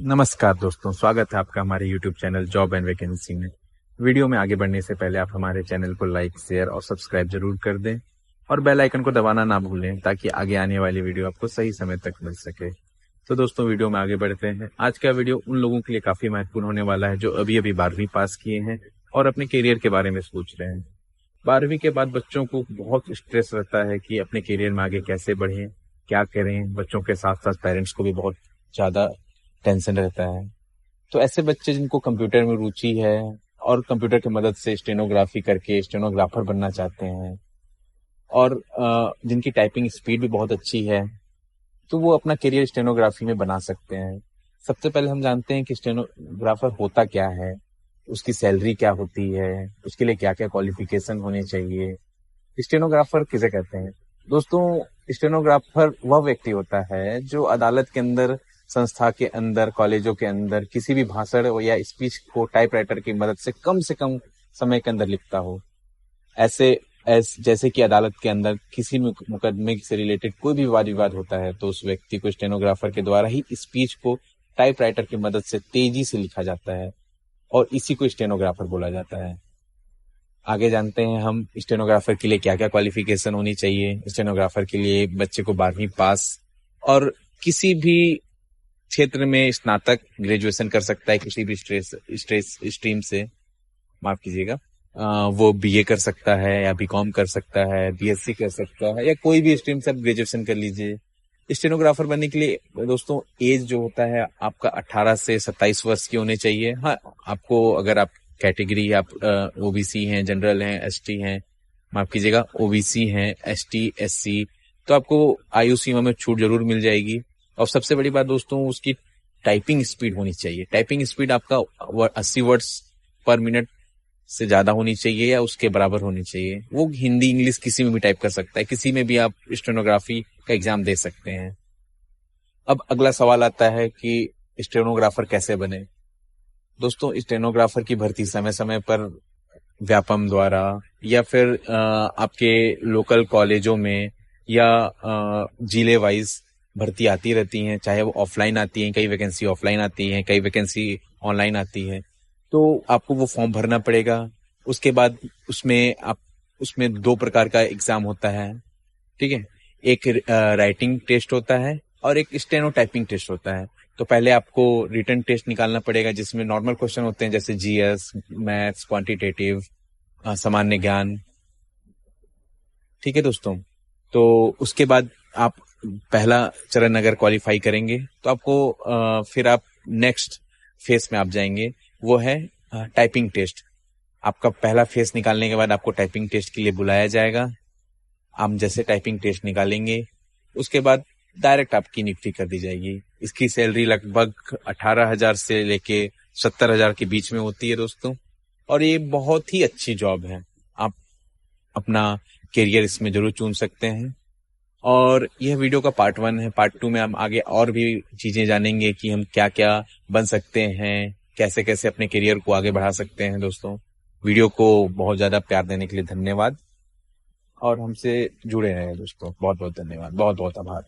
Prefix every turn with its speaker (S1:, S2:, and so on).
S1: नमस्कार दोस्तों, स्वागत है आपका हमारे YouTube channel job and vacancy में। वीडियो में आगे बढ़ने से पहले आप हमारे चैनल को लाइक, शेयर और सब्सक्राइब जरूर कर दें और बेल आइकन को दबाना ना भूलें ताकि आगे आने वाली वीडियो आपको सही समय तक मिल सके। तो दोस्तों, वीडियो में आगे बढ़ते हैं। आज का वीडियो उन लोगों के लिए काफी महत्वपूर्ण होने वाला है जो अभी अभी 12वीं पास किए हैं और अपने करियर के बारे में सोच रहे हैं। 12वीं के बाद बच्चों को बहुत स्ट्रेस रहता है कि अपने करियर में आगे कैसे बढ़ें, क्या करें। बच्चों के साथ साथ पेरेंट्स को भी बहुत ज्यादा टेंशन रहता है। तो ऐसे बच्चे जिनको कंप्यूटर में रुचि है और कंप्यूटर की मदद से स्टेनोग्राफी करके स्टेनोग्राफर बनना चाहते हैं और जिनकी टाइपिंग स्पीड भी बहुत अच्छी है, तो वो अपना करियर स्टेनोग्राफी में बना सकते हैं। सबसे पहले हम जानते हैं कि स्टेनोग्राफर होता क्या है, उसकी सैलरी क्या होती है, उसके लिए क्या क्या क्वालिफिकेशन होने चाहिए। स्टेनोग्राफर किसे कहते हैं? दोस्तों, स्टेनोग्राफर वह व्यक्ति होता है जो अदालत के अंदर, संस्था के अंदर, कॉलेजों के अंदर किसी भी भाषण या स्पीच को टाइपराइटर की मदद से कम समय के अंदर लिखता हो। जैसे कि अदालत के अंदर किसी मुकदमे से रिलेटेड कोई भी वाद विवाद होता है तो उस व्यक्ति को स्टेनोग्राफर के द्वारा ही स्पीच को टाइपराइटर की मदद से तेजी से लिखा जाता है और इसी को स्टेनोग्राफर बोला जाता है। आगे जानते हैं हम स्टेनोग्राफर के लिए क्या क्या क्वालिफिकेशन होनी चाहिए। स्टेनोग्राफर के लिए बच्चे को 12वीं पास और किसी भी क्षेत्र में स्नातक ग्रेजुएशन कर सकता है, किसी भी स्ट्रीम से, माफ कीजिएगा, वो बीए कर सकता है या बीकॉम कर सकता है, बीएससी कर सकता है या कोई भी स्ट्रीम से आप ग्रेजुएशन कर लीजिए। स्टेनोग्राफर बनने के लिए दोस्तों एज जो होता है आपका 18 से 27 वर्ष की होने चाहिए। हाँ, आपको अगर आप कैटेगरी, आप ओबीसी हैं, जनरल हैं, एसटी हैं, माफ कीजिएगा, ओबीसी हैं, एसटी, एससी, तो आपको आयु सीमा में छूट जरूर मिल जाएगी। और सबसे बड़ी बात दोस्तों, उसकी टाइपिंग स्पीड होनी चाहिए। टाइपिंग स्पीड आपका 80 वर्ड्स पर मिनट से ज्यादा होनी चाहिए या उसके बराबर होनी चाहिए। वो हिंदी, इंग्लिश किसी में भी टाइप कर सकता है, किसी में भी आप स्टेनोग्राफी का एग्जाम दे सकते हैं। अब अगला सवाल आता है कि स्टेनोग्राफर कैसे बने। दोस्तों, स्टेनोग्राफर की भर्ती समय समय पर व्यापम द्वारा या फिर आपके लोकल कॉलेजों में या जिले वाइज भर्ती आती रहती हैं। चाहे वो ऑफलाइन आती हैं, कई वैकेंसी ऑफलाइन आती हैं, कई वैकेंसी ऑनलाइन आती है। तो आपको वो फॉर्म भरना पड़ेगा। उसके बाद उसमें 2 प्रकार का एग्जाम होता है, ठीक है। एक राइटिंग टेस्ट होता है और एक स्टेनो टाइपिंग टेस्ट होता है। तो पहले आपको रिटन टेस्ट निकालना पड़ेगा जिसमें नॉर्मल क्वेश्चन होते हैं जैसे जीएस, मैथ्स, क्वांटिटेटिव, सामान्य ज्ञान, ठीक है दोस्तों। तो उसके बाद आप पहला चरण अगर क्वालिफाई करेंगे तो आपको फिर आप नेक्स्ट फेस में आप जाएंगे, वो है टाइपिंग टेस्ट। आपका पहला फेस निकालने के बाद आपको टाइपिंग टेस्ट के लिए बुलाया जाएगा। आप जैसे टाइपिंग टेस्ट निकालेंगे उसके बाद डायरेक्ट आपकी नियुक्ति कर दी जाएगी। इसकी सैलरी लगभग 18,000 से लेके 70,000 के बीच में होती है दोस्तों, और ये बहुत ही अच्छी जॉब है। आप अपना करियर इसमें जरूर चुन सकते हैं। और यह वीडियो का पार्ट 1 है। पार्ट 2 में हम आगे और भी चीजें जानेंगे कि हम क्या क्या बन सकते हैं, कैसे कैसे अपने करियर को आगे बढ़ा सकते हैं। दोस्तों, वीडियो को बहुत ज्यादा प्यार देने के लिए धन्यवाद और हमसे जुड़े रहें दोस्तों। बहुत बहुत धन्यवाद, बहुत बहुत आभार।